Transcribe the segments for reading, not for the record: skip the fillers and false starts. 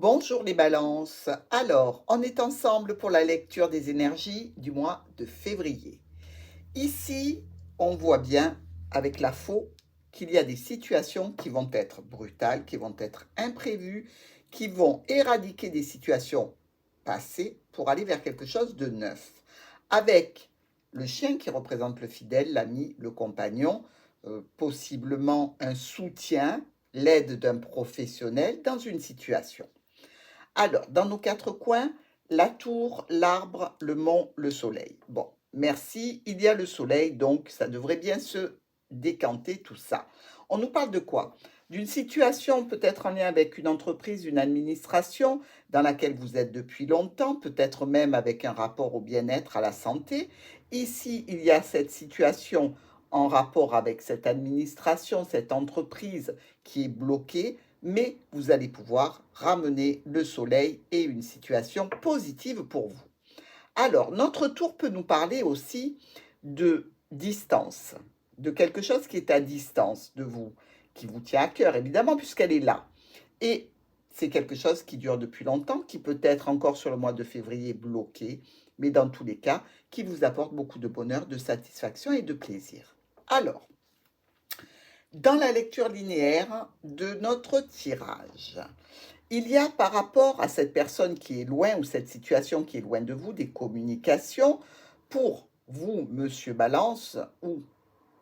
Bonjour les balances. Alors, on est ensemble pour la lecture des énergies du mois de février. Ici, on voit bien avec la faux qu'il y a des situations qui vont être brutales, qui vont être imprévues, qui vont éradiquer des situations passées pour aller vers quelque chose de neuf. Avec le chien qui représente le fidèle, l'ami, le compagnon, possiblement un soutien, l'aide d'un professionnel dans une situation. Alors, dans nos quatre coins, la tour, l'arbre, le mont, le soleil. Bon, merci, il y a le soleil, donc ça devrait bien se décanter tout ça. On nous parle de quoi? D'une situation peut-être en lien avec une entreprise, une administration dans laquelle vous êtes depuis longtemps, peut-être même avec un rapport au bien-être, à la santé. Ici, il y a cette situation en rapport avec cette administration, cette entreprise qui est bloquée, mais vous allez pouvoir ramener le soleil et une situation positive pour vous. Alors, notre tour peut nous parler aussi de distance, de quelque chose qui est à distance de vous, qui vous tient à cœur, évidemment, puisqu'elle est là. Et c'est quelque chose qui dure depuis longtemps, qui peut être encore sur le mois de février bloqué, mais dans tous les cas, qui vous apporte beaucoup de bonheur, de satisfaction et de plaisir. Alors, dans la lecture linéaire de notre tirage, il y a par rapport à cette personne qui est loin ou cette situation qui est loin de vous des communications pour vous, monsieur Balance, ou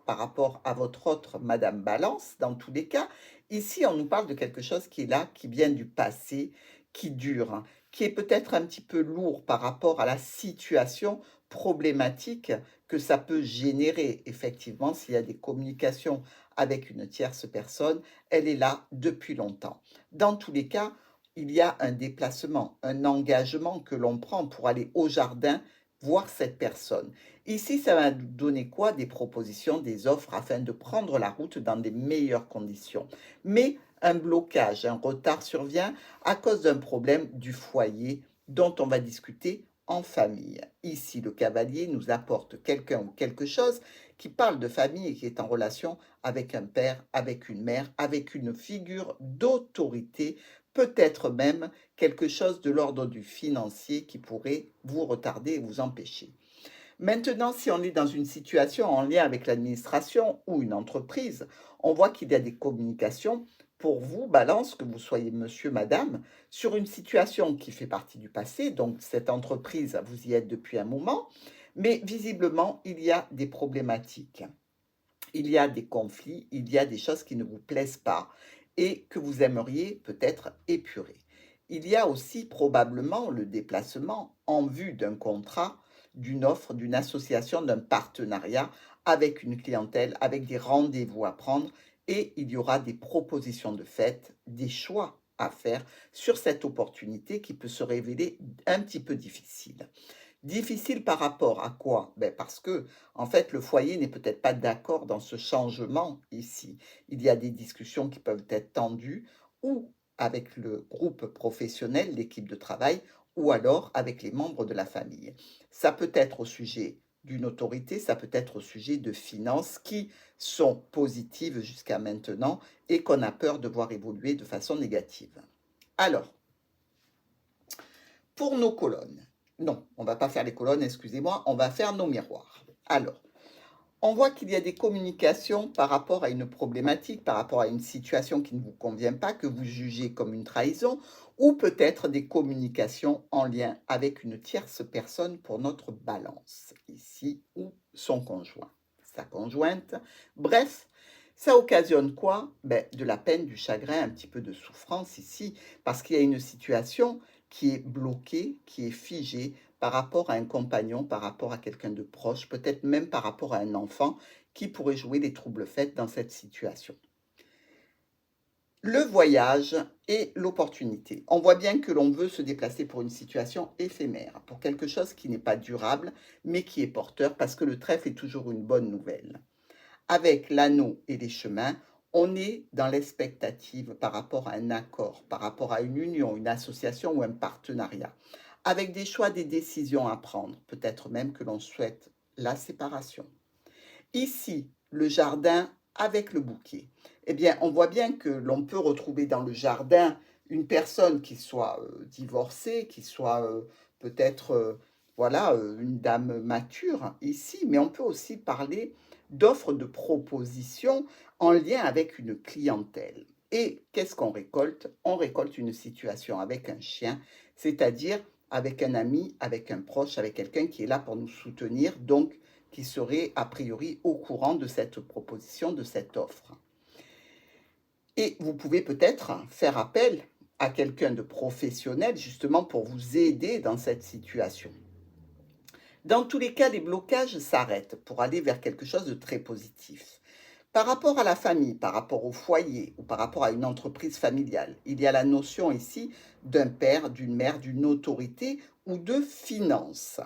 par rapport à votre autre Madame Balance, dans tous les cas. Ici, on nous parle de quelque chose qui est là, qui vient du passé, qui dure, hein, qui est peut-être un petit peu lourd par rapport à la situation problématique que ça peut générer. Effectivement, s'il y a des communications avec une tierce personne, elle est là depuis longtemps. Dans tous les cas, il y a un déplacement, un engagement que l'on prend pour aller au jardin voir cette personne. Ici, ça va nous donner quoi? Des propositions, des offres afin de prendre la route dans des meilleures conditions. Mais un blocage, un retard survient à cause d'un problème du foyer dont on va discuter en famille. Ici, le cavalier nous apporte quelqu'un ou quelque chose qui parle de famille et qui est en relation avec un père, avec une mère, avec une figure d'autorité, peut-être même quelque chose de l'ordre du financier qui pourrait vous retarder et vous empêcher. Maintenant, si on est dans une situation en lien avec l'administration ou une entreprise, on voit qu'il y a des communications pour vous, Balance, que vous soyez monsieur, madame, sur une situation qui fait partie du passé. Donc, cette entreprise, vous y êtes depuis un moment, mais visiblement, il y a des problématiques. Il y a des conflits, il y a des choses qui ne vous plaisent pas et que vous aimeriez peut-être épurer. Il y a aussi probablement le déplacement en vue d'un contrat, d'une offre, d'une association, d'un partenariat avec une clientèle, avec des rendez-vous à prendre et il y aura des propositions de fait, des choix à faire sur cette opportunité qui peut se révéler un petit peu difficile. Difficile par rapport à quoi? Ben parce que, en fait, le foyer n'est peut-être pas d'accord dans ce changement ici. Il y a des discussions qui peuvent être tendues ou avec le groupe professionnel, l'équipe de travail, ou alors avec les membres de la famille. Ça peut être au sujet d'une autorité, ça peut être au sujet de finances qui sont positives jusqu'à maintenant et qu'on a peur de voir évoluer de façon négative. Alors, pour nos colonnes, non, on ne va pas faire les colonnes, excusez-moi, on va faire nos miroirs. Alors, on voit qu'il y a des communications par rapport à une problématique, par rapport à une situation qui ne vous convient pas, que vous jugez comme une trahison, ou peut-être des communications en lien avec une tierce personne pour notre balance, ici, ou son conjoint, sa conjointe. Bref, ça occasionne quoi? Ben, de la peine, du chagrin, un petit peu de souffrance ici, parce qu'il y a une situation qui est bloquée, qui est figée par rapport à un compagnon, par rapport à quelqu'un de proche, peut-être même par rapport à un enfant qui pourrait jouer les troubles faits dans cette situation. Le voyage et l'opportunité. On voit bien que l'on veut se déplacer pour une situation éphémère, pour quelque chose qui n'est pas durable, mais qui est porteur, parce que le trèfle est toujours une bonne nouvelle. Avec l'anneau et les chemins, on est dans l'expectative par rapport à un accord, par rapport à une union, une association ou un partenariat, avec des choix, des décisions à prendre, peut-être même que l'on souhaite la séparation. Ici, le jardin avec le bouquet. Eh bien, on voit bien que l'on peut retrouver dans le jardin une personne qui soit divorcée, qui soit peut-être voilà, une dame mature ici, mais on peut aussi parler d'offres de propositions en lien avec une clientèle. Et qu'est-ce qu'on récolte? On récolte une situation avec un chien, c'est-à-dire avec un ami, avec un proche, avec quelqu'un qui est là pour nous soutenir, donc qui serait a priori au courant de cette proposition, de cette offre. Et vous pouvez peut-être faire appel à quelqu'un de professionnel justement pour vous aider dans cette situation. Dans tous les cas, les blocages s'arrêtent pour aller vers quelque chose de très positif. Par rapport à la famille, par rapport au foyer ou par rapport à une entreprise familiale, il y a la notion ici d'un père, d'une mère, d'une autorité ou de finance.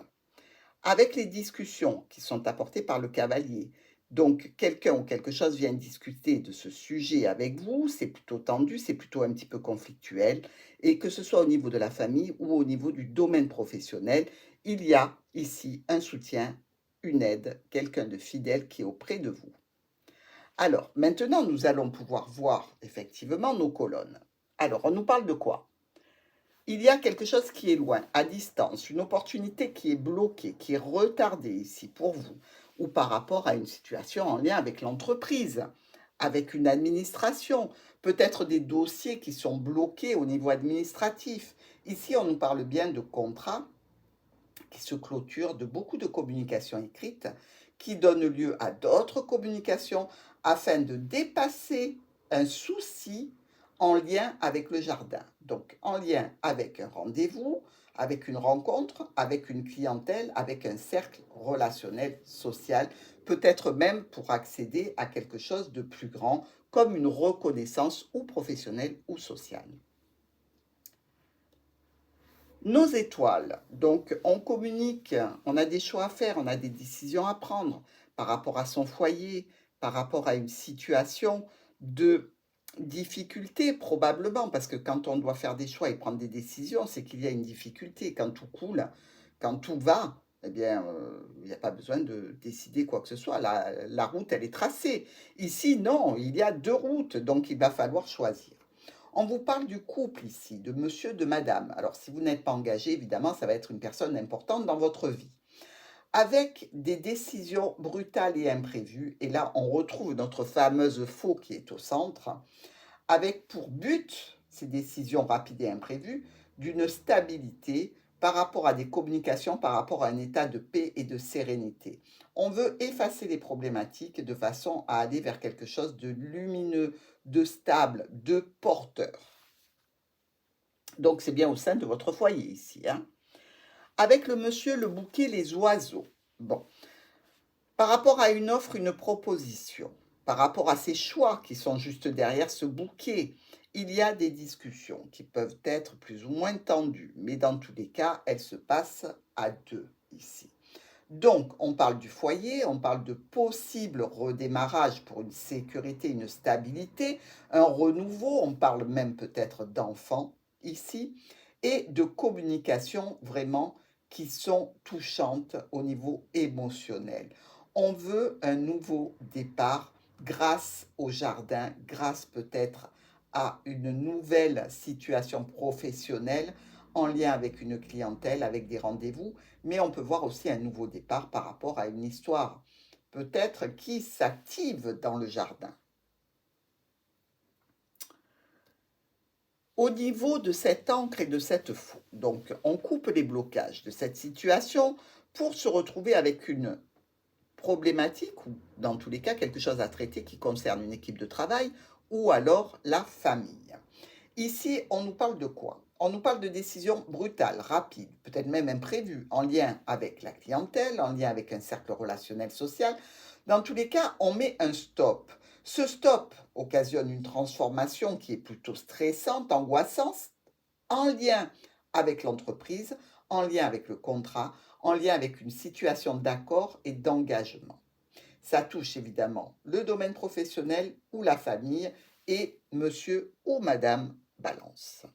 Avec les discussions qui sont apportées par le cavalier, donc quelqu'un ou quelque chose vient discuter de ce sujet avec vous, c'est plutôt tendu, c'est plutôt un petit peu conflictuel, et que ce soit au niveau de la famille ou au niveau du domaine professionnel, il y a ici un soutien, une aide, quelqu'un de fidèle qui est auprès de vous. Alors, maintenant, nous allons pouvoir voir effectivement nos colonnes. Alors, on nous parle de quoi? Il y a quelque chose qui est loin, à distance, une opportunité qui est bloquée, qui est retardée ici pour vous, ou par rapport à une situation en lien avec l'entreprise, avec une administration, peut-être des dossiers qui sont bloqués au niveau administratif. Ici, on nous parle bien de contrats qui se clôturent, de beaucoup de communications écrites, qui donnent lieu à d'autres communications afin de dépasser un souci en lien avec le jardin. Donc en lien avec un rendez-vous, avec une rencontre, avec une clientèle, avec un cercle relationnel, social, peut-être même pour accéder à quelque chose de plus grand, comme une reconnaissance ou professionnelle ou sociale. Nos étoiles, donc on communique, on a des choix à faire, on a des décisions à prendre par rapport à son foyer, par rapport à une situation de difficulté probablement, parce que quand on doit faire des choix et prendre des décisions, c'est qu'il y a une difficulté. Quand tout coule, quand tout va, eh bien, il n'y a pas besoin de décider quoi que ce soit. La route, elle est tracée. Ici, non, il y a deux routes, donc il va falloir choisir. On vous parle du couple ici, de monsieur, de madame. Alors, si vous n'êtes pas engagé, évidemment, ça va être une personne importante dans votre vie. Avec des décisions brutales et imprévues, et là, on retrouve notre fameuse faux qui est au centre, avec pour but, ces décisions rapides et imprévues, d'une stabilité par rapport à des communications, par rapport à un état de paix et de sérénité. On veut effacer les problématiques de façon à aller vers quelque chose de lumineux, de stable, de porteur. Donc c'est bien au sein de votre foyer ici. Hein. Avec le monsieur, le bouquet, les oiseaux. Bon, par rapport à une offre, une proposition, par rapport à ces choix qui sont juste derrière ce bouquet, il y a des discussions qui peuvent être plus ou moins tendues, mais dans tous les cas, elles se passent à deux ici. Donc, on parle du foyer, on parle de possible redémarrage pour une sécurité, une stabilité, un renouveau, on parle même peut-être d'enfants ici, et de communication vraiment qui sont touchantes au niveau émotionnel. On veut un nouveau départ grâce au jardin, grâce peut-être à une nouvelle situation professionnelle en lien avec une clientèle, avec des rendez-vous, mais on peut voir aussi un nouveau départ par rapport à une histoire, peut-être qui s'active dans le jardin. Au niveau de cette encre et de cette faux, donc on coupe les blocages de cette situation pour se retrouver avec une problématique ou dans tous les cas quelque chose à traiter qui concerne une équipe de travail ou alors la famille. Ici, on nous parle de quoi? On nous parle de décisions brutales, rapides, peut-être même imprévues, en lien avec la clientèle, en lien avec un cercle relationnel social. Dans tous les cas, on met un stop. Ce stop occasionne une transformation qui est plutôt stressante, angoissante, en lien avec l'entreprise, en lien avec le contrat, en lien avec une situation d'accord et d'engagement. Ça touche évidemment le domaine professionnel ou la famille et monsieur ou madame Balance.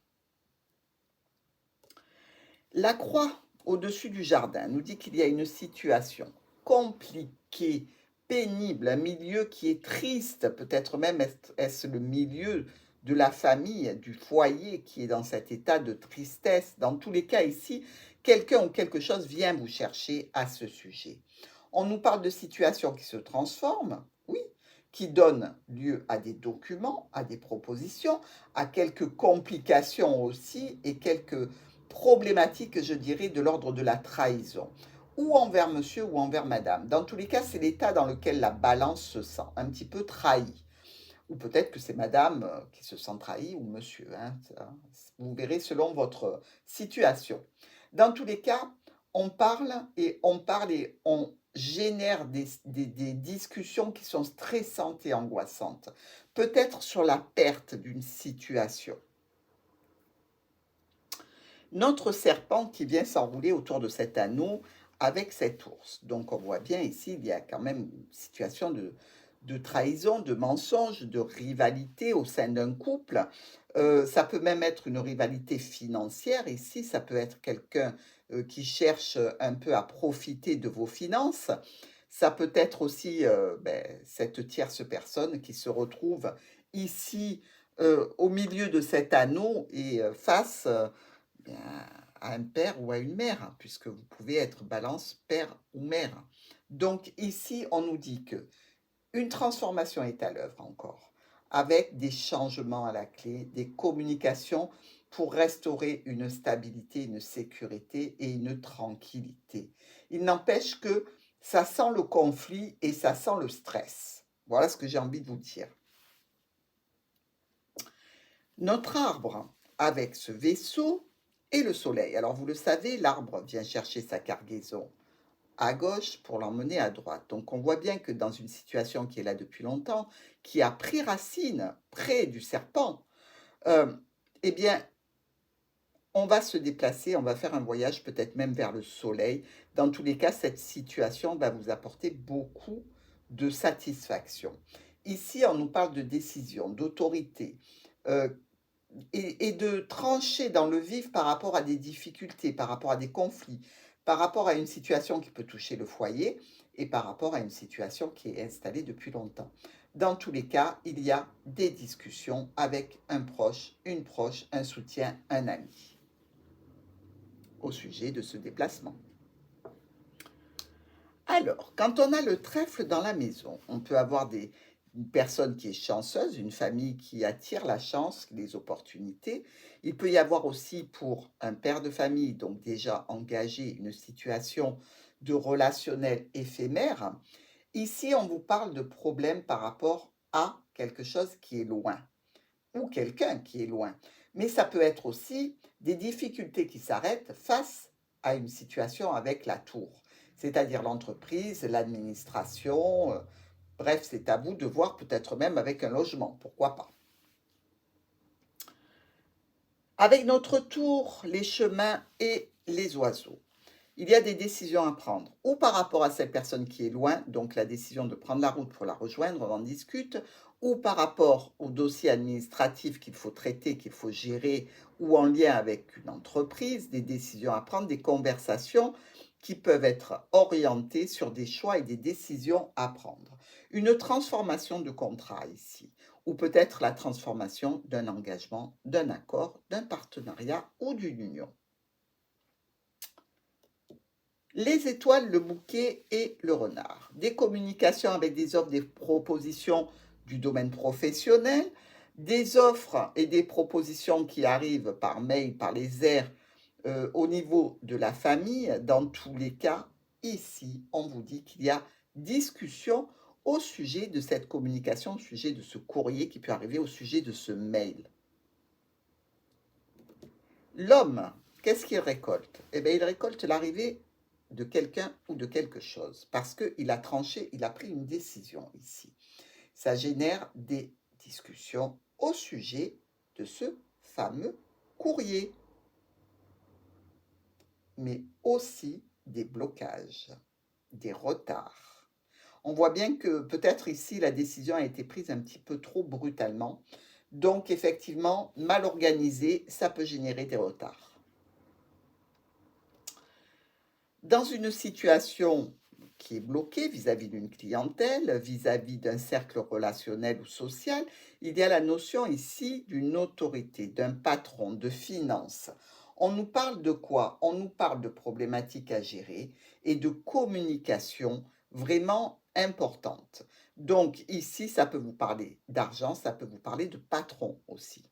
La croix au-dessus du jardin nous dit qu'il y a une situation compliquée, pénible, un milieu qui est triste, peut-être même est-ce le milieu de la famille, du foyer qui est dans cet état de tristesse. Dans tous les cas ici, quelqu'un ou quelque chose vient vous chercher à ce sujet. On nous parle de situations qui se transforment, oui, qui donnent lieu à des documents, à des propositions, à quelques complications aussi et quelques problématiques, je dirais, de l'ordre de la trahison, ou envers monsieur ou envers madame. Dans tous les cas, c'est l'état dans lequel la balance se sent un petit peu trahie. Ou peut-être que c'est madame qui se sent trahie ou monsieur. Hein, vous verrez selon votre situation. Dans tous les cas, on parle et on génère des discussions qui sont stressantes et angoissantes. Peut-être sur la perte d'une situation. Notre serpent qui vient s'enrouler autour de cet anneau avec cet ours. Donc on voit bien ici, il y a quand même une situation de trahison, de mensonge, de rivalité au sein d'un couple. Ça peut même être une rivalité financière. Ici, ça peut être quelqu'un qui cherche un peu à profiter de vos finances. Ça peut être aussi cette tierce personne qui se retrouve ici au milieu de cet anneau et face à un père ou à une mère, hein, puisque vous pouvez être balance père ou mère. Donc ici, on nous dit que une transformation est à l'œuvre encore, avec des changements à la clé, des communications pour restaurer une stabilité, une sécurité et une tranquillité. Il n'empêche que ça sent le conflit et ça sent le stress. Voilà ce que j'ai envie de vous dire. Notre arbre, avec ce vaisseau et le soleil. Alors vous le savez, l'arbre vient chercher sa cargaison à gauche pour l'emmener à droite. Donc on voit bien que dans une situation qui est là depuis longtemps, qui a pris racine près du serpent, eh bien, on va se déplacer, on va faire un voyage peut-être même vers le soleil. Dans tous les cas, cette situation va vous apporter beaucoup de satisfaction. Ici, on nous parle de décision, d'autorité, et de trancher dans le vif par rapport à des difficultés, par rapport à des conflits, par rapport à une situation qui peut toucher le foyer et par rapport à une situation qui est installée depuis longtemps. Dans tous les cas, il y a des discussions avec un proche, une proche, un soutien, un ami au sujet de ce déplacement. Alors, quand on a le trèfle dans la maison, on peut avoir une personne qui est chanceuse, une famille qui attire la chance, les opportunités. Il peut y avoir aussi pour un père de famille, donc déjà engagé, une situation de relationnel éphémère. Ici, on vous parle de problèmes par rapport à quelque chose qui est loin ou quelqu'un qui est loin. Mais ça peut être aussi des difficultés qui s'arrêtent face à une situation avec la tour, c'est-à-dire l'entreprise, l'administration. Bref, c'est à vous de voir, peut-être même avec un logement, pourquoi pas. Avec notre tour, les chemins et les oiseaux, il y a des décisions à prendre, ou par rapport à cette personne qui est loin, donc la décision de prendre la route pour la rejoindre, on en discute, ou par rapport au dossier administratif qu'il faut traiter, qu'il faut gérer, ou en lien avec une entreprise, des décisions à prendre, des conversations qui peuvent être orientées sur des choix et des décisions à prendre. Une transformation de contrat ici, ou peut-être la transformation d'un engagement, d'un accord, d'un partenariat ou d'une union. Les étoiles, le bouquet et le renard. Des communications avec des offres, des propositions du domaine professionnel, des offres et des propositions qui arrivent par mail, par les airs, au niveau de la famille. Dans tous les cas, ici, on vous dit qu'il y a discussion au sujet de cette communication, au sujet de ce courrier qui peut arriver, au sujet de ce mail. L'homme, qu'est-ce qu'il récolte? Eh bien, il récolte l'arrivée de quelqu'un ou de quelque chose, parce qu'il a tranché, il a pris une décision ici. Ça génère des discussions au sujet de ce fameux courrier, mais aussi des blocages, des retards. On voit bien que peut-être ici, la décision a été prise un petit peu trop brutalement, donc effectivement, mal organisée, ça peut générer des retards. Dans une situation qui est bloqué vis-à-vis d'une clientèle, vis-à-vis d'un cercle relationnel ou social. Il y a la notion ici d'une autorité, d'un patron, de finance. On nous parle de quoi? On nous parle de problématiques à gérer et de communication vraiment importante. Donc ici, ça peut vous parler d'argent, ça peut vous parler de patron aussi.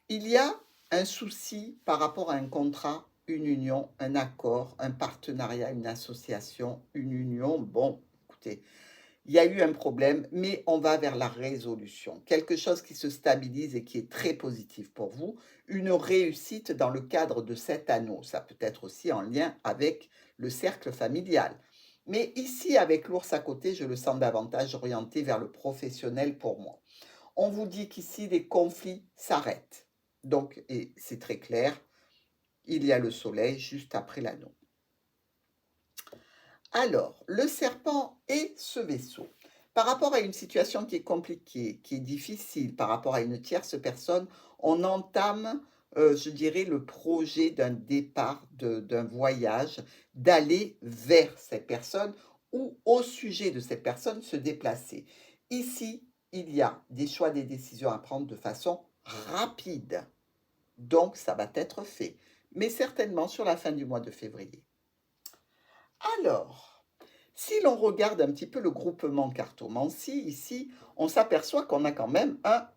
Il y a un souci par rapport à un contrat, une union, un accord, un partenariat, une association, une union. Bon, écoutez, il y a eu un problème, mais on va vers la résolution. Quelque chose qui se stabilise et qui est très positif pour vous. Une réussite dans le cadre de cet anneau. Ça peut être aussi en lien avec le cercle familial. Mais ici, avec l'ours à côté, je le sens davantage orienté vers le professionnel pour moi. On vous dit qu'ici, les conflits s'arrêtent. Donc, et c'est très clair, il y a le soleil juste après l'anneau. Alors, le serpent et ce vaisseau. Par rapport à une situation qui est compliquée, qui est difficile, par rapport à une tierce personne, on entame, je dirais, le projet d'un départ, d'un voyage, d'aller vers cette personne ou au sujet de cette personne se déplacer. Ici, il y a des choix, des décisions à prendre de façon rapide. Donc, ça va être fait, mais certainement sur la fin du mois de février. Alors, si l'on regarde un petit peu le groupement cartomancie, ici, on s'aperçoit qu'on a quand même 1,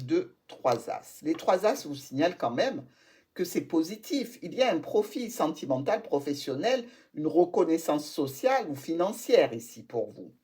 2, 3 as. Les 3 as vous signalent quand même que c'est positif. Il y a un profil sentimental, professionnel, une reconnaissance sociale ou financière ici pour vous.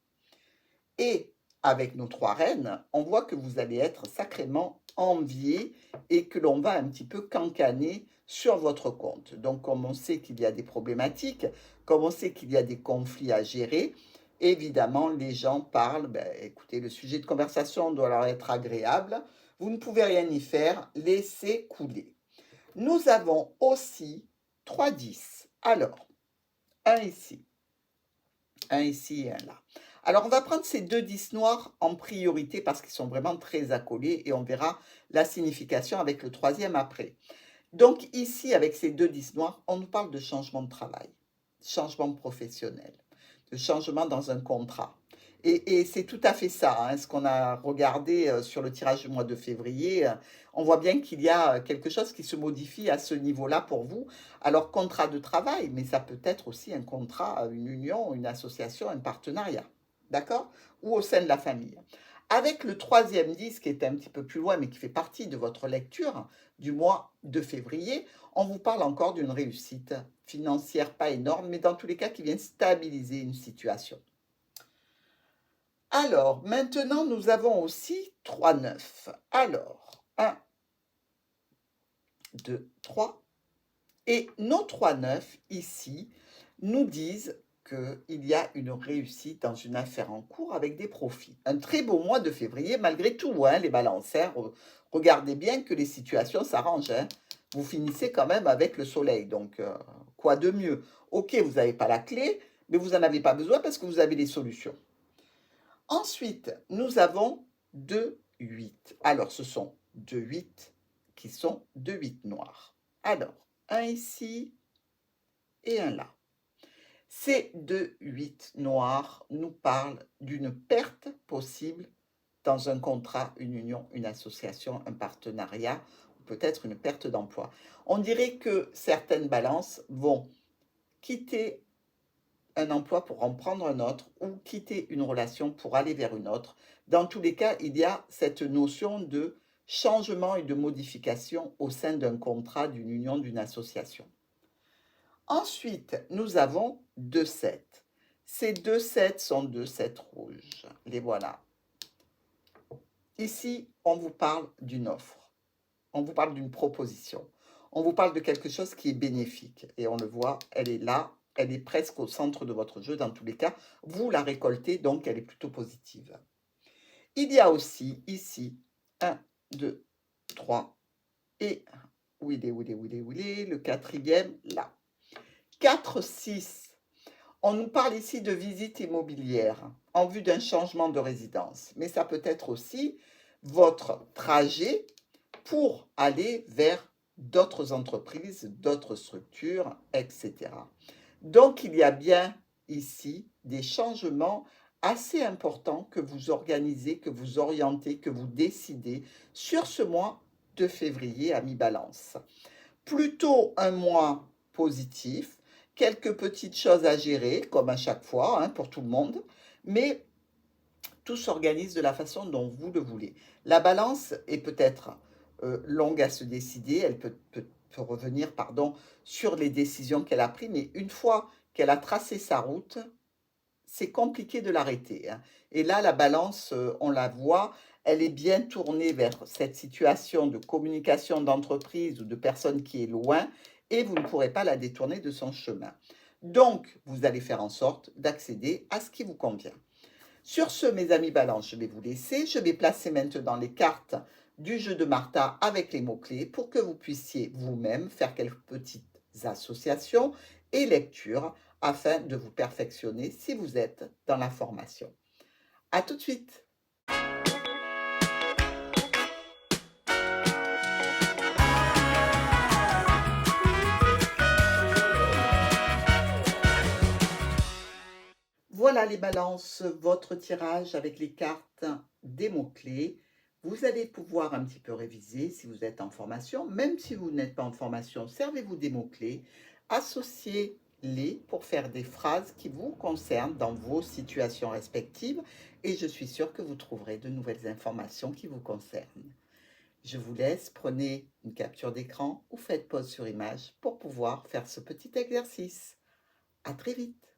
Et avec nos 3 reines, on voit que vous allez être sacrément envié et que l'on va un petit peu cancaner sur votre compte. Donc, comme on sait qu'il y a des problématiques, comme on sait qu'il y a des conflits à gérer, évidemment, les gens parlent, écoutez, le sujet de conversation doit leur être agréable, vous ne pouvez rien y faire, laissez couler. Nous avons aussi 3 10. Alors, un ici et un là. Alors, on va prendre ces 2 10 noirs en priorité parce qu'ils sont vraiment très accolés et on verra la signification avec le 3e après. Donc, ici, avec ces 2 10 noirs, on nous parle de changement de travail, changement professionnel, de changement dans un contrat. Et c'est tout à fait ça, hein, ce qu'on a regardé sur le tirage du mois de février. On voit bien qu'il y a quelque chose qui se modifie à ce niveau-là pour vous. Alors, contrat de travail, mais ça peut être aussi un contrat, une union, une association, un partenariat. D'accord? Ou au sein de la famille. Avec le 3e 10, qui est un petit peu plus loin, mais qui fait partie de votre lecture du mois de février, on vous parle encore d'une réussite financière pas énorme, mais dans tous les cas qui vient stabiliser une situation. Alors, maintenant, nous avons aussi 3 9. Alors, 1, 2, 3. Et nos 3 9, ici, nous disent qu'il y a une réussite dans une affaire en cours avec des profits. Un très beau mois de février, malgré tout, hein, les balançaires. Regardez bien que les situations s'arrangent. Hein. Vous finissez quand même avec le soleil. Donc, quoi de mieux? Ok, vous n'avez pas la clé, mais vous n'en avez pas besoin parce que vous avez les solutions. Ensuite, nous avons 2 8. Alors, ce sont 2 8 qui sont 2 8 noirs. Alors, un ici et un là. Ces 2 8 noirs nous parlent d'une perte possible dans un contrat, une union, une association, un partenariat, ou peut-être une perte d'emploi. On dirait que certaines balances vont quitter un emploi pour en prendre un autre ou quitter une relation pour aller vers une autre. Dans tous les cas, il y a cette notion de changement et de modification au sein d'un contrat, d'une union, d'une association. Ensuite, nous avons 2 7. Ces 2 7 sont 2 7 rouges. Les voilà. Ici, on vous parle d'une offre. On vous parle d'une proposition. On vous parle de quelque chose qui est bénéfique. Et on le voit, elle est là. Elle est presque au centre de votre jeu. Dans tous les cas, vous la récoltez, donc elle est plutôt positive. Il y a aussi ici 1, 2, 3 et où il est, le 4e, là. 4, 6. On nous parle ici de visite immobilière en vue d'un changement de résidence. Mais ça peut être aussi votre trajet pour aller vers d'autres entreprises, d'autres structures, etc. Donc, il y a bien ici des changements assez importants que vous organisez, que vous orientez, que vous décidez sur ce mois de février à mi-balance. Plutôt un mois positif, quelques petites choses à gérer, comme à chaque fois, hein, pour tout le monde, mais tout s'organise de la façon dont vous le voulez. La balance est peut-être longue à se décider, elle peut revenir pardon, sur les décisions qu'elle a prises, mais une fois qu'elle a tracé sa route, c'est compliqué de l'arrêter, hein. Et là, la balance, on la voit, elle est bien tournée vers cette situation de communication d'entreprise ou de personne qui est loin et vous ne pourrez pas la détourner de son chemin. Donc, vous allez faire en sorte d'accéder à ce qui vous convient. Sur ce, mes amis balance, je vais vous laisser. Je vais placer maintenant les cartes du jeu de Martha avec les mots-clés pour que vous puissiez vous-même faire quelques petites associations et lectures afin de vous perfectionner si vous êtes dans la formation. À tout de suite! Voilà les balances, votre tirage avec les cartes des mots-clés. Vous allez pouvoir un petit peu réviser si vous êtes en formation. Même si vous n'êtes pas en formation, servez-vous des mots-clés. Associez-les pour faire des phrases qui vous concernent dans vos situations respectives. Et je suis sûre que vous trouverez de nouvelles informations qui vous concernent. Je vous laisse, prenez une capture d'écran ou faites pause sur image pour pouvoir faire ce petit exercice. À très vite!